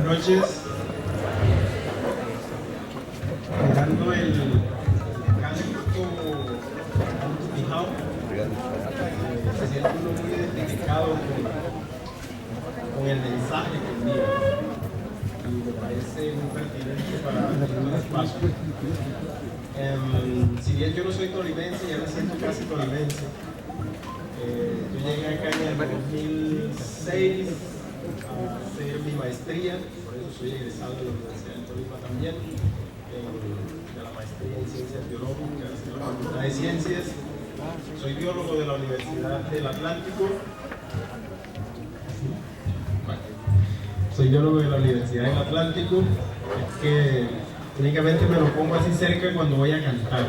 noches. Mirando el canto Pijao, se siente uno muy identificado con el mensaje que envía y me parece muy pertinente para el espacio. Si bien yo no soy tolimense, ya me siento casi tolimense. Yo llegué acá en el 2006 a hacer mi maestría, por eso soy egresado de la Universidad del Tolima también, de la maestría en Ciencias Biológicas, de la Facultad de Ciencias. Soy biólogo de la Universidad del Atlántico. Soy biólogo de la Universidad del Atlántico, es que únicamente me lo pongo así cerca cuando voy a cantar.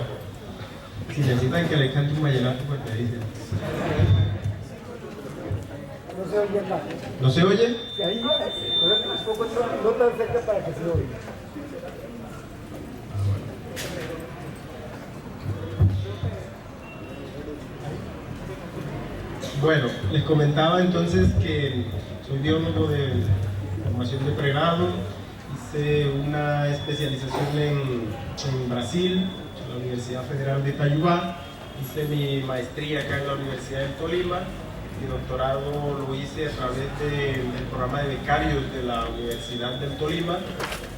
Si necesitan que le cante un vallenato, pues me dicen. No se oye nada. ¿No se oye? Ahí, un poco no tan cerca para que se oiga. Bueno, les comentaba entonces que soy biólogo de formación de pregrado, hice una especialización en Brasil, en la Universidad Federal de Itaiubá, hice mi maestría acá en la Universidad del Tolima, mi doctorado lo hice a través del programa de becarios de la Universidad del Tolima,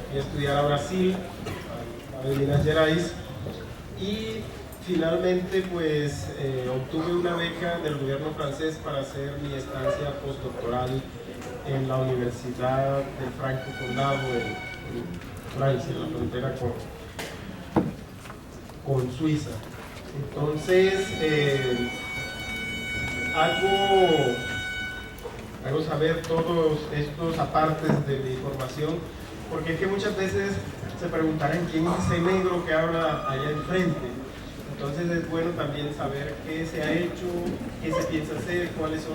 fui a estudiar a Brasil, a Minas Gerais, y finalmente pues obtuve una beca del gobierno francés para hacer mi estancia postdoctoral en la Universidad de Franco Condado en Francia, en la frontera con Suiza. Entonces hago saber todos estos apartes de mi formación, porque es que muchas veces se preguntarán quién es ese negro que habla allá enfrente. Entonces es bueno también saber qué se ha hecho, qué se piensa hacer, cuál es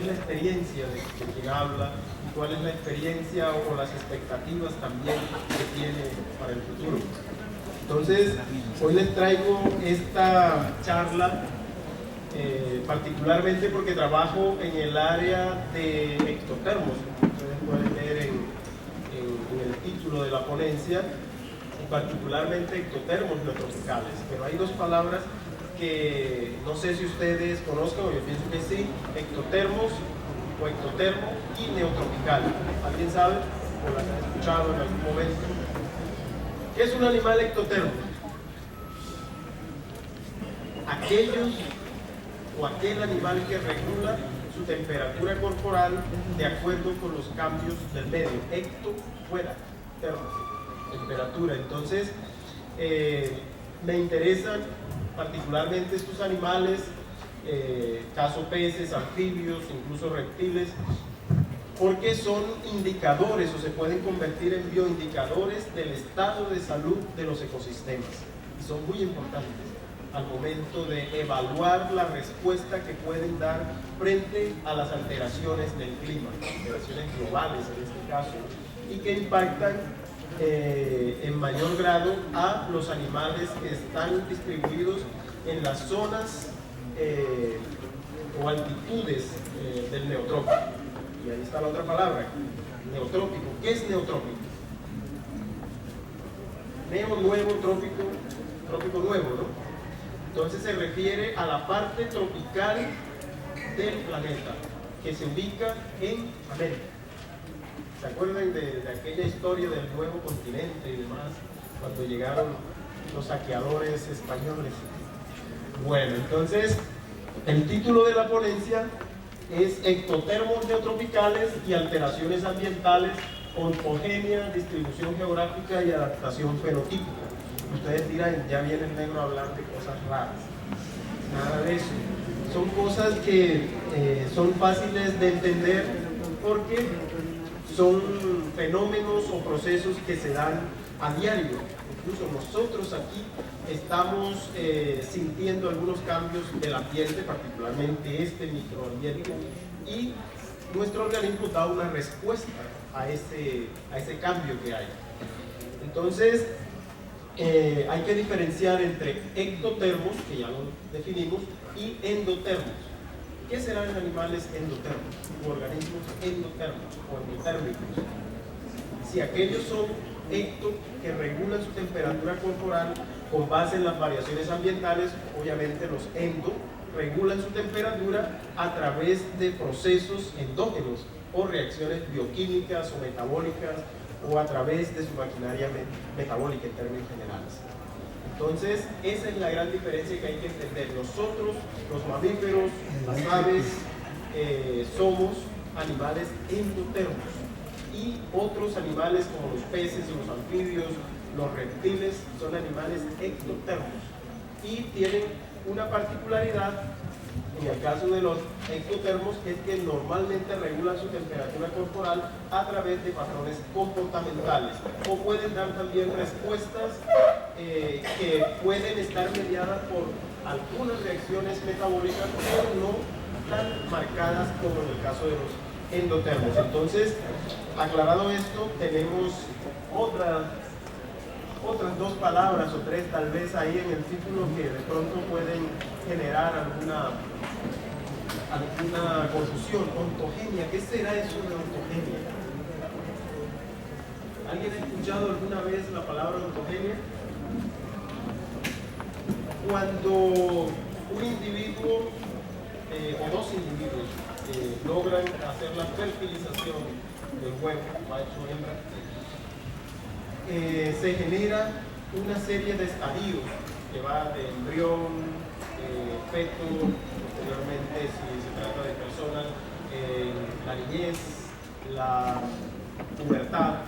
la experiencia de quien habla y cuál es la experiencia o las expectativas también que tiene para el futuro. Entonces, hoy les traigo esta charla particularmente porque trabajo en el área de ectotermos. Ustedes pueden leer en el título de la ponencia, particularmente ectotermos neotropicales, pero hay dos palabras que no sé si ustedes conozcan, o yo pienso que sí: ectotermos o ectotermo y neotropical. ¿Alguien sabe o las han escuchado en algún momento? ¿Qué es un animal ectotermo? Aquel animal que regula su temperatura corporal de acuerdo con los cambios del medio. Ecto, fuera, termo, temperatura. Entonces, me interesan particularmente estos animales, caso peces, anfibios, incluso reptiles, porque son indicadores o se pueden convertir en bioindicadores del estado de salud de los ecosistemas. Y son muy importantes al momento de evaluar la respuesta que pueden dar frente a las alteraciones del clima, alteraciones globales en este caso, y que impactan en mayor grado a los animales que están distribuidos en las zonas o altitudes del neotrópico. Y ahí está la otra palabra, neotrópico. ¿Qué es neotrópico? Neo, nuevo, trópico, trópico nuevo, ¿no? Entonces se refiere a la parte tropical del planeta, que se ubica en América. ¿Se acuerdan de aquella historia del nuevo continente y demás, cuando llegaron los saqueadores españoles? Bueno, entonces, el título de la ponencia es Ectotermos neotropicales y alteraciones ambientales, ontogenia, distribución geográfica y adaptación fenotípica. Ustedes dirán, ya viene el negro a hablar de cosas raras. Nada de eso. Son cosas que son fáciles de entender porque son fenómenos o procesos que se dan a diario. Incluso nosotros aquí estamos sintiendo algunos cambios del ambiente, particularmente este microambiente, y nuestro organismo da una respuesta a ese cambio que hay. Entonces, hay que diferenciar entre ectotermos, que ya lo definimos, y endotermos. ¿Qué serán animales endotermos? O organismos endotermos o endotérmicos. si aquellos son ecto que regulan su temperatura corporal con base en las variaciones ambientales, obviamente los endo regulan su temperatura a través de procesos endógenos o reacciones bioquímicas o metabólicas o a través de su maquinaria metabólica en términos generales. Entonces, esa es la gran diferencia que hay que entender. Nosotros, los mamíferos, las aves, somos animales endotermos y otros animales como los peces, los anfibios, los reptiles son animales ectotermos y tienen una particularidad. En el caso de los ectotermos es que normalmente regulan su temperatura corporal a través de patrones comportamentales o pueden dar también respuestas que pueden estar mediadas por algunas reacciones metabólicas pero no tan marcadas como en el caso de los endotermos. Entonces, aclarado esto, tenemos otras dos palabras o tres tal vez ahí en el título que de pronto pueden generar alguna confusión. Ontogenia, ¿qué será eso de ontogenia? ¿Alguien ha escuchado alguna vez la palabra ontogenia? Cuando un individuo o dos individuos logran hacer la fertilización del huevo, macho o hembra, se genera una serie de estadios que va de embrión, feto, posteriormente si se trata de personas, la niñez, la pubertad,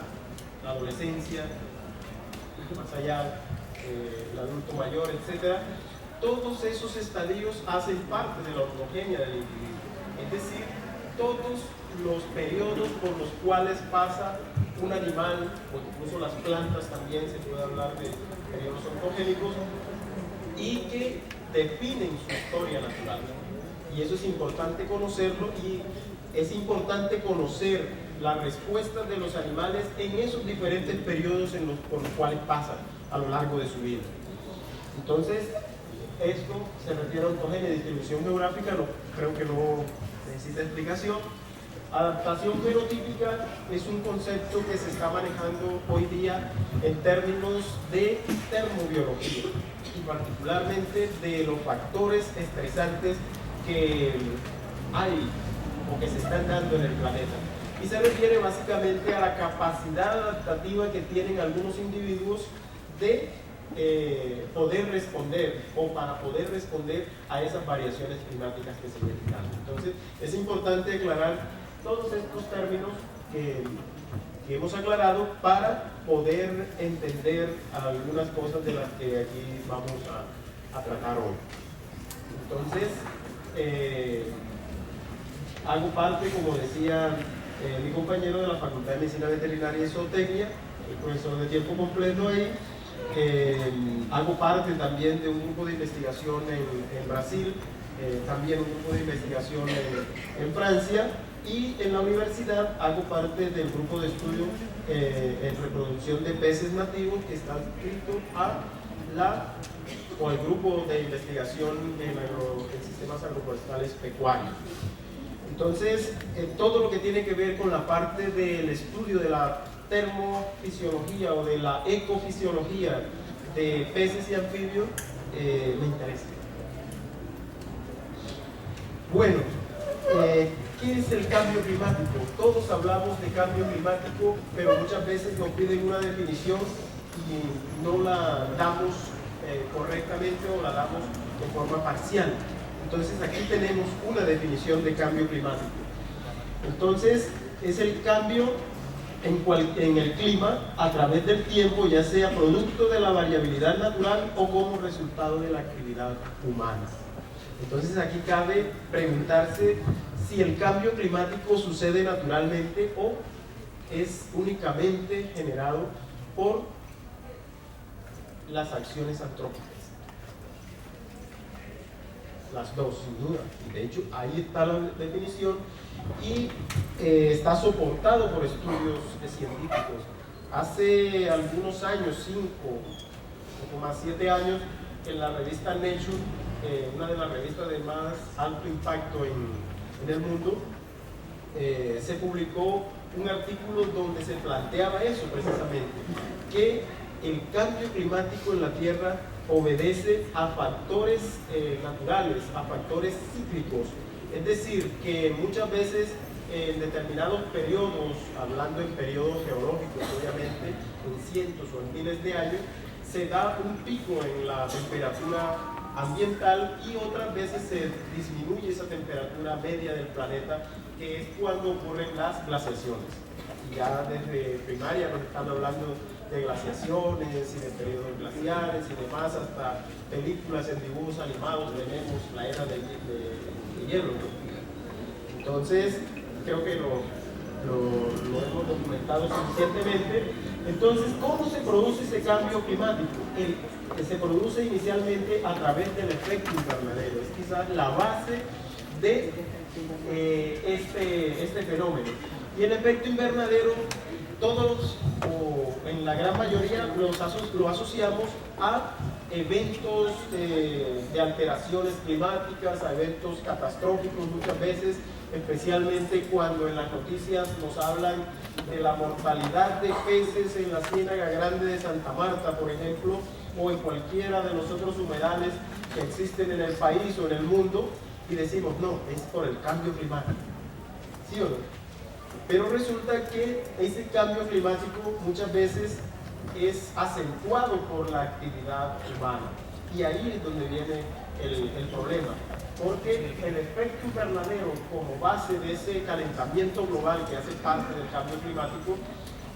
la adolescencia, más allá, el adulto mayor, etc. Todos esos estadios hacen parte de la ontogenia del individuo, es decir, todos los periodos por los cuales pasa un animal, o incluso las plantas también se puede hablar de periodos ontogénicos, y que definen su historia natural. Y eso es importante conocerlo, y es importante conocer las respuestas de los animales en esos diferentes periodos por los cuales pasan a lo largo de su vida. Entonces, esto se refiere a ontogenia, distribución geográfica, creo que no necesita explicación. Adaptación fenotípica es un concepto que se está manejando hoy día en términos de termobiología y particularmente de los factores estresantes que hay o que se están dando en el planeta. Y se refiere básicamente a la capacidad adaptativa que tienen algunos individuos de poder responder o para poder responder a esas variaciones climáticas que se vienen dando. Entonces, es importante aclarar todos estos términos que hemos aclarado para poder entender algunas cosas de las que aquí vamos a tratar hoy. Entonces, hago parte, como decía mi compañero, de la Facultad de Medicina Veterinaria y Zootecnia, el profesor de tiempo completo ahí. Hago parte también de un grupo de investigación en Brasil, también un grupo de investigación en Francia, y en la universidad hago parte del grupo de estudio en reproducción de peces nativos que está adscrito al grupo de investigación en sistemas agroforestales pecuarios. Entonces, todo lo que tiene que ver con la parte del estudio de la termofisiología o de la ecofisiología de peces y anfibios me interesa. Bueno, ¿qué es el cambio climático? Todos hablamos de cambio climático, pero muchas veces nos piden una definición y no la damos correctamente o la damos de forma parcial. Entonces aquí tenemos una definición de cambio climático. Entonces es el cambio en el clima a través del tiempo, ya sea producto de la variabilidad natural o como resultado de la actividad humana. Entonces aquí cabe preguntarse si el cambio climático sucede naturalmente o es únicamente generado por las acciones antrópicas. Las dos, sin duda. Y de hecho, ahí está la definición y está soportado por estudios científicos. Hace algunos años, 5 o más 7 años, en la revista Nature, una de las revistas de más alto impacto en el mundo, se publicó un artículo donde se planteaba eso precisamente, que el cambio climático en la Tierra obedece a factores naturales, a factores cíclicos. Es decir, que muchas veces en determinados periodos, hablando en periodos geológicos obviamente, en cientos o en miles de años, se da un pico en la temperatura ambiental y otras veces se disminuye esa temperatura media del planeta, que es cuando ocurren las glaciaciones. Ya desde primaria nos están hablando de glaciaciones y de periodos glaciares y demás, hasta películas en dibujos animados tenemos la era de hielo, ¿no? Entonces, creo que lo hemos documentado suficientemente. Entonces, ¿cómo se produce ese cambio climático? Que se produce inicialmente a través del efecto invernadero. Es quizás la base de este fenómeno. Y el efecto invernadero, todos o en la gran mayoría lo asociamos a eventos de alteraciones climáticas, a eventos catastróficos muchas veces, especialmente cuando en las noticias nos hablan de la mortalidad de peces en la Ciénaga Grande de Santa Marta, por ejemplo, o en cualquiera de los otros humedales que existen en el país o en el mundo, y decimos, no, es por el cambio climático. ¿Sí o no? Pero resulta que ese cambio climático muchas veces es acentuado por la actividad humana. Y ahí es donde viene el problema. Porque el efecto invernadero, como base de ese calentamiento global que hace parte del cambio climático,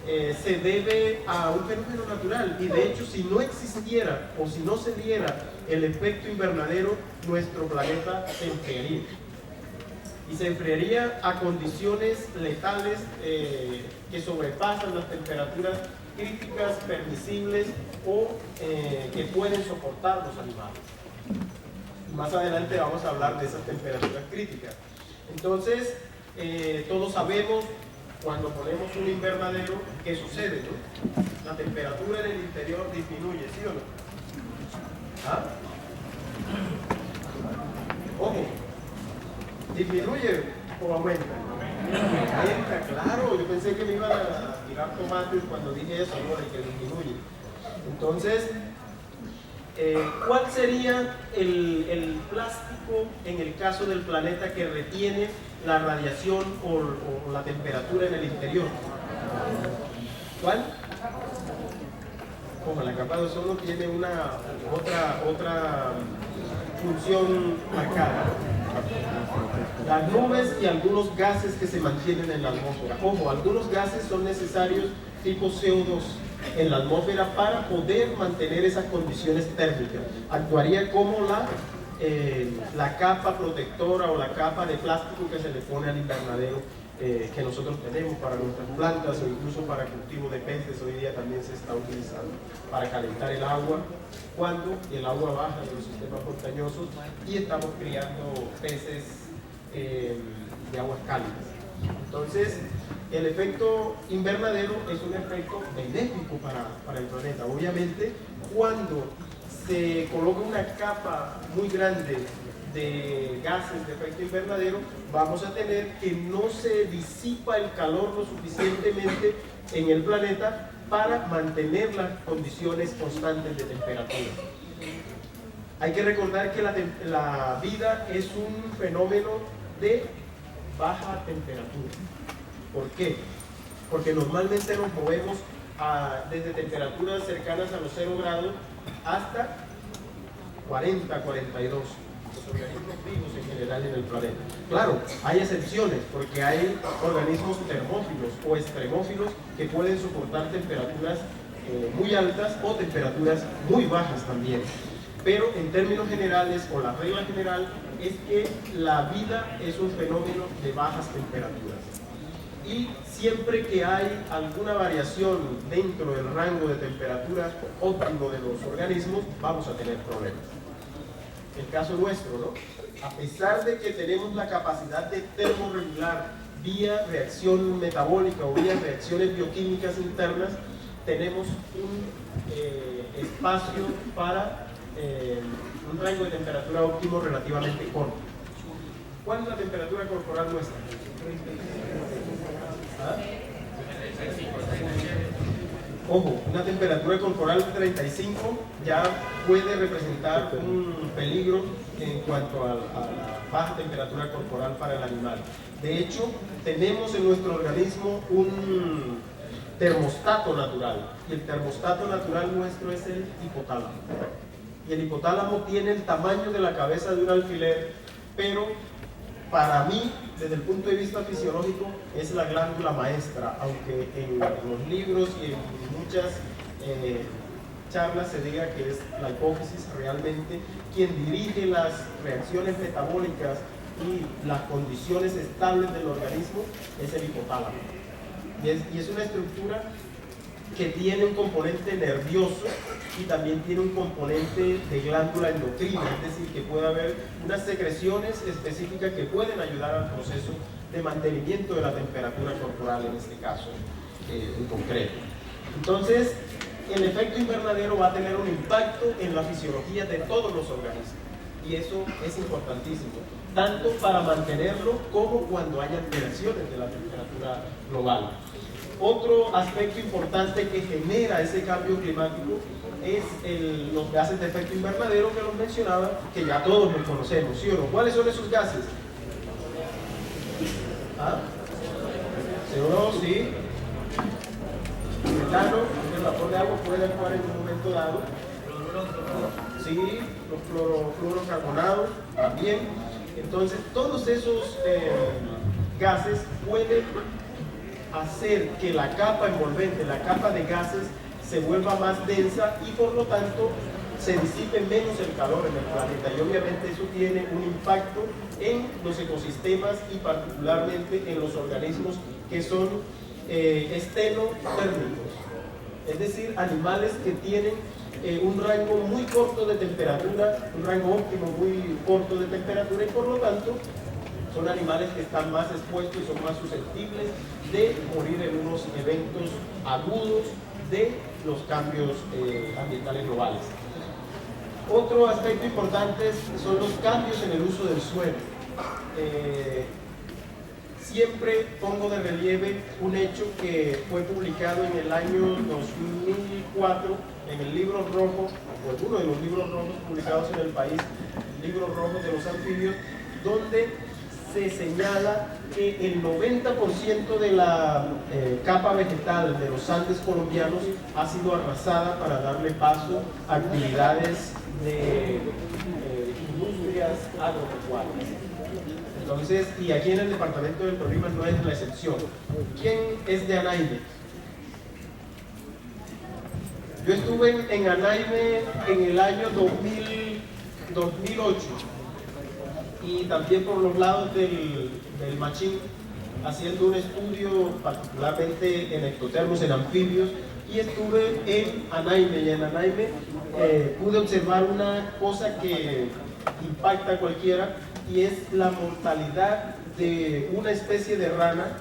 se debe a un fenómeno natural. Y de hecho, si no existiera o si no se diera el efecto invernadero, nuestro planeta se enfriaría. Y se enfriaría a condiciones letales que sobrepasan las temperaturas críticas permisibles o que pueden soportar los animales. Más adelante vamos a hablar de esas temperaturas críticas. Entonces, todos sabemos cuando ponemos un invernadero qué sucede, ¿no? La temperatura en el interior disminuye, ¿sí o no? ¿Ah? Ojo, ¿disminuye o aumenta? Aumenta, claro. Yo pensé que me iban a tirar tomates cuando dije eso, ¿no? De que disminuye. Entonces, ¿cuál sería el plástico en el caso del planeta que retiene la radiación o la temperatura en el interior? ¿Cuál? Ojo, la capa de ozono tiene otra función marcada. Las nubes y algunos gases que se mantienen en la atmósfera. Ojo, algunos gases son necesarios tipo CO2 en la atmósfera para poder mantener esas condiciones térmicas. Actuaría como la capa protectora o la capa de plástico que se le pone al invernadero que nosotros tenemos para nuestras plantas o incluso para cultivo de peces. Hoy día también se está utilizando para calentar el agua cuando el agua baja en los sistemas montañosos y estamos criando peces de aguas cálidas. Entonces, el efecto invernadero es un efecto benéfico para el planeta. Obviamente, cuando se coloca una capa muy grande de gases de efecto invernadero, vamos a tener que no se disipa el calor lo suficientemente en el planeta para mantener las condiciones constantes de temperatura. Hay que recordar que la vida es un fenómeno de baja temperatura. ¿Por qué? Porque normalmente nos movemos desde temperaturas cercanas a los 0 grados hasta 40, 42. Los organismos vivos en general en el planeta. Claro, hay excepciones porque hay organismos termófilos o extremófilos que pueden soportar temperaturas muy altas o temperaturas muy bajas también. Pero en términos generales, o la regla general, es que la vida es un fenómeno de bajas temperaturas. Y siempre que hay alguna variación dentro del rango de temperatura óptimo de los organismos, vamos a tener problemas. El caso nuestro, ¿no? A pesar de que tenemos la capacidad de termorregular vía reacción metabólica o vía reacciones bioquímicas internas, tenemos un espacio para un rango de temperatura óptimo relativamente corto. ¿Cuál es la temperatura corporal nuestra? ¿Ah? Ojo, una temperatura corporal de 35 ya puede representar un peligro en cuanto a la baja temperatura corporal para el animal. De hecho, tenemos en nuestro organismo un termostato natural, y el termostato natural nuestro es el hipotálamo. Y el hipotálamo tiene el tamaño de la cabeza de un alfiler, pero para mí, desde el punto de vista fisiológico, es la glándula maestra, aunque en los libros y en muchas charlas se diga que es la hipófisis realmente quien dirige las reacciones metabólicas y las condiciones estables del organismo, es el hipotálamo. Y es una estructura que tiene un componente nervioso y también tiene un componente de glándula endocrina, es decir, que puede haber unas secreciones específicas que pueden ayudar al proceso de mantenimiento de la temperatura corporal en este caso en concreto. Entonces, el efecto invernadero va a tener un impacto en la fisiología de todos los organismos, y eso es importantísimo, tanto para mantenerlo como cuando haya alteraciones de la temperatura global. Otro aspecto importante que genera ese cambio climático es los gases de efecto invernadero que los mencionaba, que ya todos los conocemos, ¿sí o no? ¿Cuáles son esos gases? ¿Ah? CO2, sí. Metano, el vapor de agua puede actuar en un momento dado. Sí, los fluorocarbonados también. Entonces, todos esos gases pueden hacer que la capa envolvente, la capa de gases, se vuelva más densa y por lo tanto se disipe menos el calor en el planeta, y obviamente eso tiene un impacto en los ecosistemas y particularmente en los organismos que son estenotérmicos, es decir, animales que tienen un rango muy corto de temperatura, un rango óptimo muy corto de temperatura, y por lo tanto son animales que están más expuestos y son más susceptibles de morir en unos eventos agudos de los cambios ambientales globales. Otro aspecto importante son los cambios en el uso del suelo. Siempre pongo de relieve un hecho que fue publicado en el año 2004 en el libro rojo, o en uno de los libros rojos publicados en el país, el libro rojo de los anfibios, donde se señala que el 90% de la capa vegetal de los Andes colombianos ha sido arrasada para darle paso a actividades de industrias agropecuarias. Entonces, y aquí en el departamento del Tolima no es la excepción. ¿Quién es de Anaime? Yo estuve en Anaime en el año 2008 y también por los lados del Machín, haciendo un estudio particularmente en ectotermos, en anfibios, y estuve en Anaime, y en Anaime pude observar una cosa que impacta a cualquiera, y es la mortalidad de una especie de rana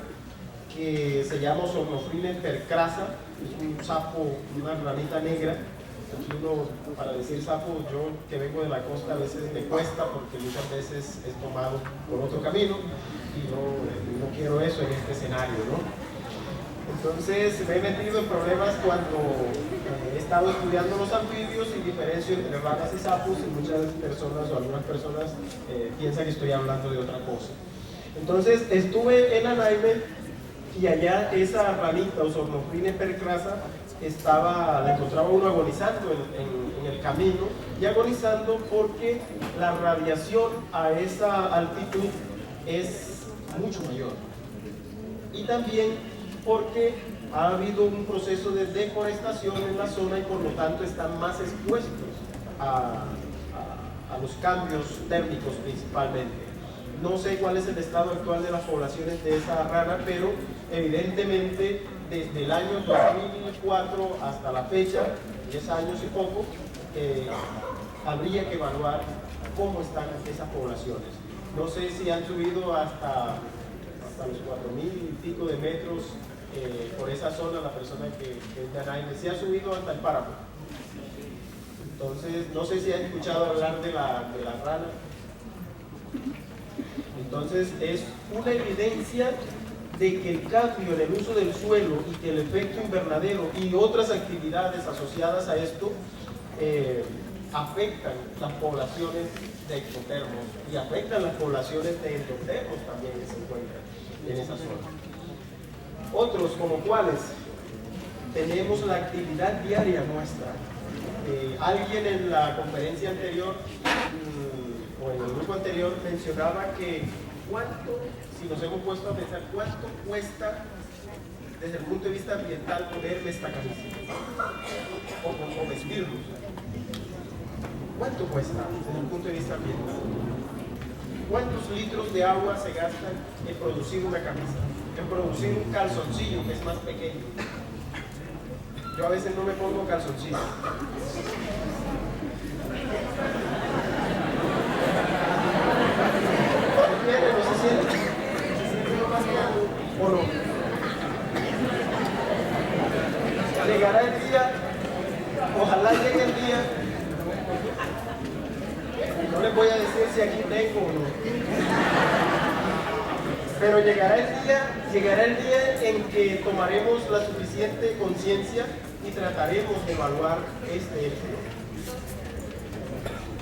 que se llama Osornofrine percrasa, es un sapo, una ranita negra. Aquí uno, para decir sapo, yo que vengo de la costa a veces me cuesta porque muchas veces es tomado por otro camino y no quiero eso en este escenario, ¿no? Entonces me he metido en problemas cuando he estado estudiando los anfibios y diferencio entre ranas y sapos, y muchas personas o algunas personas piensan que estoy hablando de otra cosa. Entonces estuve en Anaime y allá esa ranita Osornofrine percrasa la encontraba uno agonizando en el camino, y agonizando porque la radiación a esa altitud es mucho mayor, y también porque ha habido un proceso de deforestación en la zona y por lo tanto están más expuestos a los cambios térmicos principalmente. No sé cuál es el estado actual de las poblaciones de esa rana, pero evidentemente desde el año 2004 hasta la fecha, 10 años y poco, habría que evaluar cómo están esas poblaciones. No sé si han subido hasta los 4.000 y pico de metros por esa zona, la persona que es de Anaime, se ha subido hasta el páramo. Entonces, no sé si han escuchado hablar de la rana. Entonces, es una evidencia de que el cambio en el uso del suelo y que el efecto invernadero y otras actividades asociadas a esto afectan las poblaciones de ectotermos y afectan las poblaciones de endotermos también que se encuentran en esa zona. Otros, como cuáles, tenemos la actividad diaria nuestra. Alguien en la conferencia anterior o en el grupo anterior mencionaba que si nos hemos puesto a pensar cuánto cuesta desde el punto de vista ambiental ponerme esta camiseta o vestirnos. ¿Cuánto cuesta desde el punto de vista ambiental? ¿Cuántos litros de agua se gastan en producir una camisa? En producir un calzoncillo que es más pequeño. Yo a veces no me pongo calzoncillo. ¿No se siente? ¿Se siente demasiado o no? Llegará el día, ojalá llegue el día. No les voy a decir si aquí tengo o no. Pero llegará el día en que tomaremos la suficiente conciencia y trataremos de evaluar este hecho.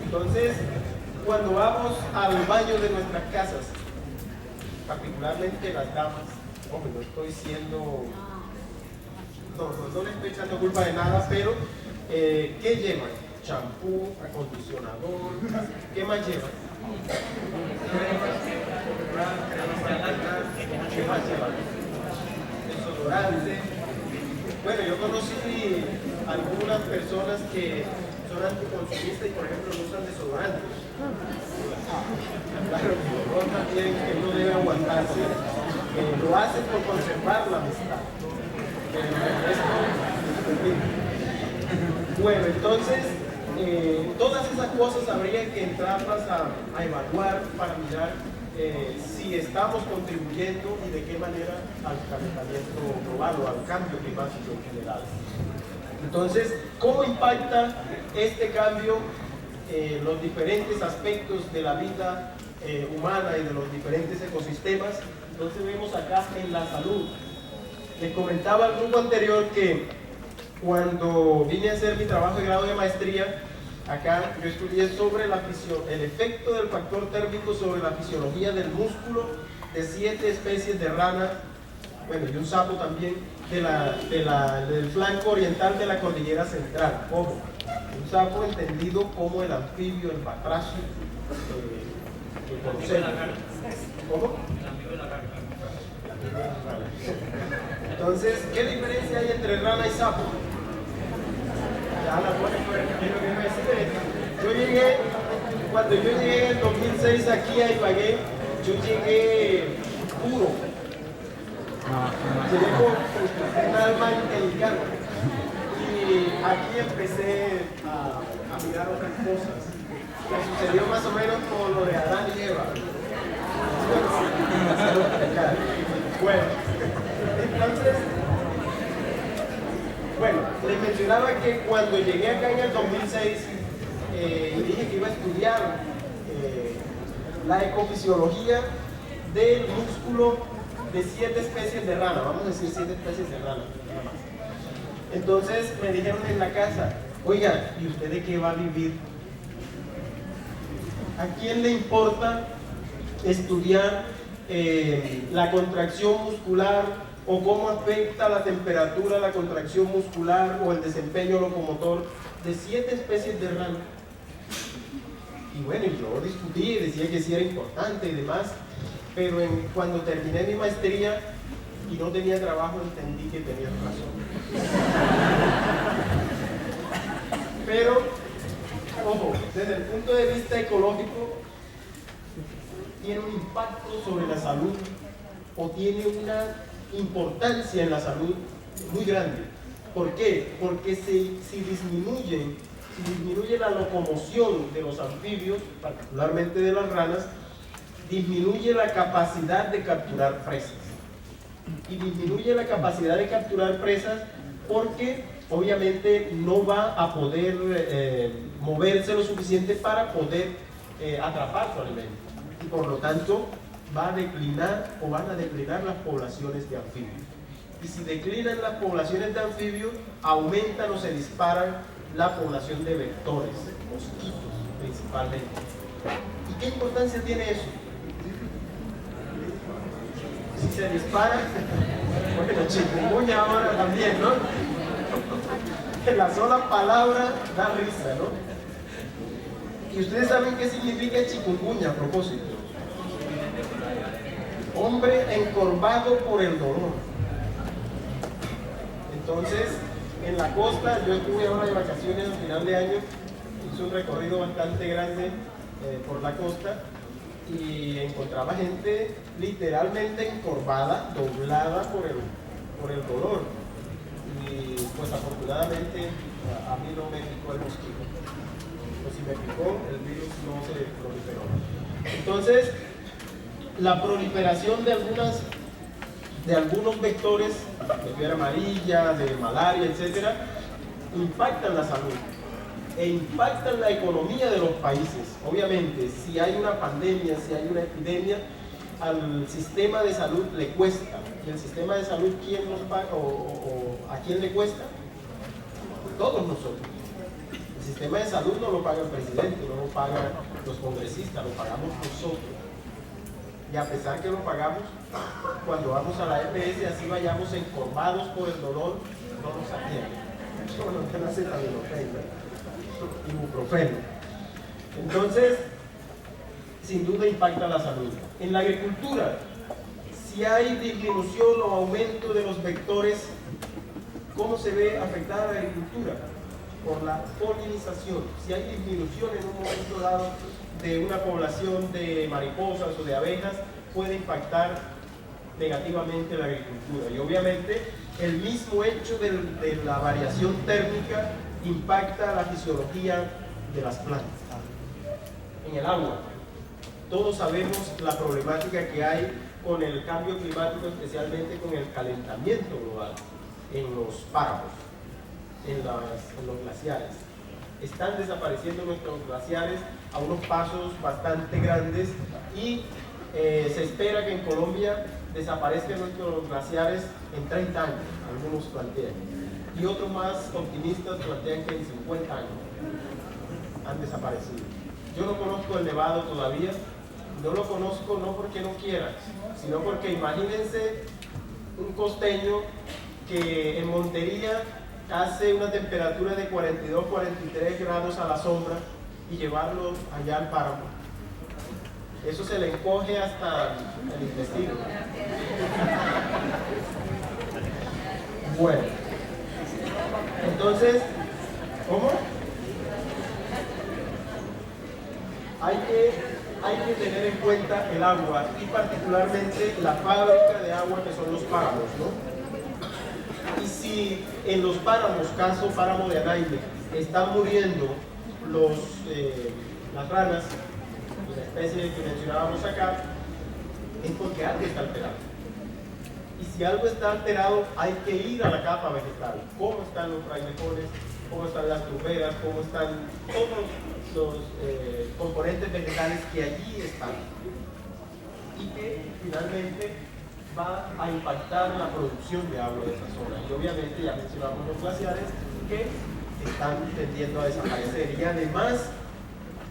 Entonces, cuando vamos al baño de nuestras casas, particularmente las damas, hombre, no estoy siendo... No le estoy echando culpa de nada, pero ¿qué llevan? Champú, acondicionador, ¿qué más llevan? ¿Qué más llevan? Desodorante. Bueno, yo conocí algunas personas que son anticonsumistas y por ejemplo no usan desodorantes. Claro, yo también que no debe aguantarse. Lo hacen por conservar la amistad. Bueno, entonces todas esas cosas habría que entrarlas a evaluar para mirar si estamos contribuyendo y de qué manera al calentamiento global o al cambio climático en general. Entonces, ¿cómo impacta este cambio los diferentes aspectos de la vida humana y de los diferentes ecosistemas? Entonces vemos acá en la salud. Les comentaba al grupo anterior que cuando vine a hacer mi trabajo de grado de maestría, acá yo estudié sobre el efecto del factor térmico sobre la fisiología del músculo de 7 especies de rana, bueno, y un sapo también, del flanco oriental de la cordillera central. Ojo, un sapo entendido como el anfibio, el batracio, el concepto. ¿Cómo? Entonces, ¿qué diferencia hay entre rana y sapo? Ya la pone cuando yo llegué en el 2006 aquí a Ibagué, yo llegué puro. Llegué con un alma angelical. Y aquí empecé a mirar otras cosas. Me sucedió más o menos como lo de Adán y Eva. Bueno, entonces, les mencionaba que cuando llegué acá en el 2006 y dije que iba a estudiar la ecofisiología del músculo de 7 especies de rana, vamos a decir 7 especies de rana. Entonces me dijeron en la casa, oiga, ¿y usted de qué va a vivir? ¿A quién le importa estudiar la contracción muscular o cómo afecta la temperatura, la contracción muscular o el desempeño locomotor de 7 especies de rana? Y bueno, yo discutí y decía que sí era importante y demás, pero cuando terminé mi maestría y no tenía trabajo entendí que tenía razón. Pero, ojo, desde el punto de vista ecológico, tiene un impacto sobre la salud o tiene una importancia en la salud muy grande. ¿Por qué? Porque si disminuye la locomoción de los anfibios, particularmente de las ranas, disminuye la capacidad de capturar presas. Y disminuye la capacidad de capturar presas porque obviamente no va a poder moverse lo suficiente para poder atrapar su alimento. Y por lo tanto va a declinar o van a declinar las poblaciones de anfibios. Y si declinan las poblaciones de anfibios, aumentan o se disparan la población de vectores, mosquitos principalmente. ¿Y qué importancia tiene eso? Si se dispara, bueno, chikungunya ahora también, ¿no? Que la sola palabra da risa, ¿no? Y ustedes saben qué significa chikungunya a propósito. Hombre encorvado por el dolor. Entonces, en la costa, yo estuve ahora de vacaciones al final de año, hice un recorrido bastante grande por la costa y encontraba gente literalmente encorvada, doblada por el dolor. Y pues afortunadamente a mí no me picó el mosquito. Pues si me picó, el virus no se proliferó. Entonces, la proliferación de algunos vectores, de fiebre amarilla, de malaria, etcétera, impactan la salud e impactan la economía de los países. Obviamente, si hay una pandemia, si hay una epidemia, al sistema de salud le cuesta. ¿Y el sistema de salud quién nos paga o a quién le cuesta? Todos nosotros. El sistema de salud no lo paga el presidente, no lo pagan los congresistas, lo pagamos nosotros. Y a pesar que lo pagamos, cuando vamos a la EPS, así vayamos encorvados por el dolor, no nos atienden. Eso no te hace ibuprofeno. Entonces, sin duda impacta la salud. En la agricultura, si hay disminución o aumento de los vectores, ¿cómo se ve afectada la agricultura? Por la polinización. Si hay disminución en un momento dado de una población de mariposas o de abejas, puede impactar negativamente la agricultura. Y obviamente el mismo hecho de la variación térmica impacta la fisiología de las plantas. En el agua, todos sabemos la problemática que hay con el cambio climático, especialmente con el calentamiento global en los páramos, en los glaciares. Están desapareciendo nuestros glaciares a unos pasos bastante grandes y se espera que en Colombia desaparezcan nuestros glaciares en 30 años, algunos plantean. Y otros más optimistas plantean que en 50 años han desaparecido. Yo no conozco el Nevado todavía, no lo conozco no porque no quiera, sino porque imagínense un costeño que en Montería hace una temperatura de 42, 43 grados a la sombra y llevarlo allá al páramo. Eso se le encoge hasta el intestino. Bueno, entonces, ¿cómo? Hay que tener en cuenta el agua y particularmente la fábrica de agua que son los páramos, ¿no? Y si en los páramos, caso páramo de Anaime, están muriendo las ranas, la especie que mencionábamos acá, es porque algo está alterado. Y si algo está alterado, hay que ir a la capa vegetal. ¿Cómo están los frailejones? ¿Cómo están las turberas? ¿Cómo están todos los componentes vegetales que allí están? Y que finalmente va a impactar la producción de agua de esa zona. Y obviamente ya mencionamos los glaciares que están tendiendo a desaparecer. Y además,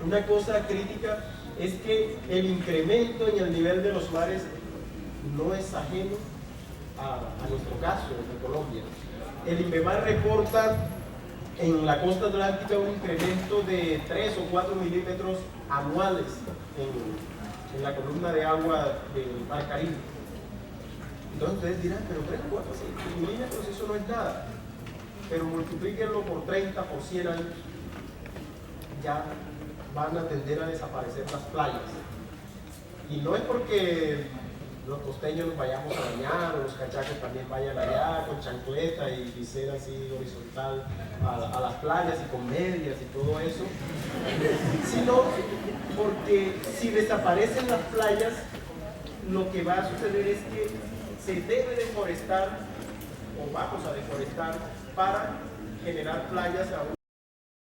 una cosa crítica es que el incremento en el nivel de los mares no es ajeno a nuestro caso, de Colombia. El INVEMAR reporta en la costa atlántica un incremento de 3 o 4 milímetros anuales en la columna de agua del Mar Caribe. Entonces ustedes dirán, pero 3, 4, 5 milímetros, eso no es nada. Pero multiplíquenlo por 30, por 100 años, ya van a tender a desaparecer las playas. Y no es porque los costeños nos vayamos a bañar o los cachacos también vayan allá con chancleta y visera así horizontal a las playas y con medias y todo eso, sino porque si desaparecen las playas, lo que va a suceder es que se debe deforestar o vamos a deforestar para generar playas aún